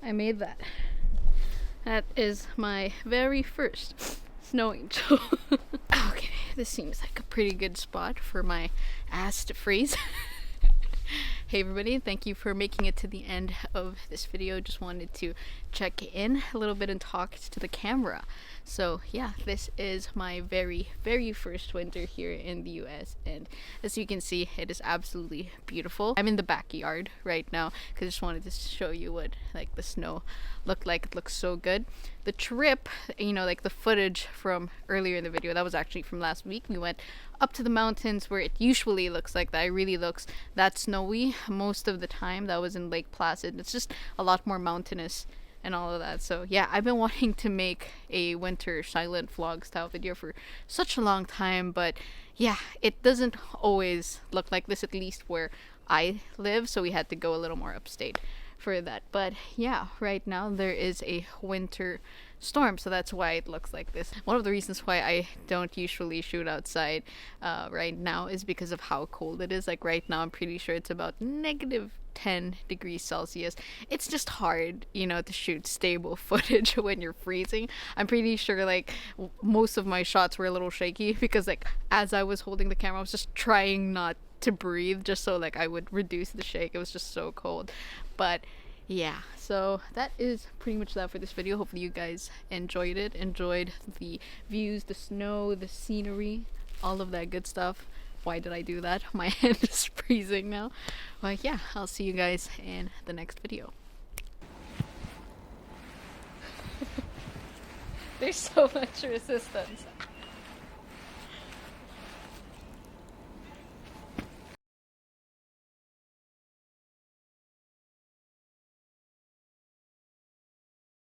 I made that. That is my very first snow angel. Okay, this seems like a pretty good spot for my ass to freeze. Hey everybody, thank you for making it to the end of this video. Just wanted to check in a little bit and talk to the camera. So yeah, this is my very first winter here in the US, and as you can see, it is absolutely beautiful. I'm in the backyard right now because I just wanted to show you what like the snow looked like. It looks so good. The trip, you know, like the footage from earlier in the video, that was actually from last week. We went up to the mountains where it usually looks like that. It really looks that snowy most of the time. That was in Lake Placid. It's just a lot more mountainous and all of that. So yeah, I've been wanting to make a winter silent vlog style video for such a long time, but yeah, it doesn't always look like this, at least where I live, so we had to go a little more upstate for that. But yeah, right now there is a winter storm, so that's why it looks like this. One of the reasons why I don't usually shoot outside right now is because of how cold it is. Like right now I'm pretty sure it's about -10 degrees Celsius. It's just hard, you know, to shoot stable footage when you're freezing. I'm pretty sure like most of my shots were a little shaky because like as I was holding the camera I was just trying not to breathe just so like I would reduce the shake. It was just so cold. But yeah, so that is pretty much that for this video. Hopefully you guys enjoyed it, enjoyed the views, the snow, the scenery, all of that good stuff. Why did I do that? My hand is freezing now. But yeah, I'll see you guys in the next video. There's so much resistance.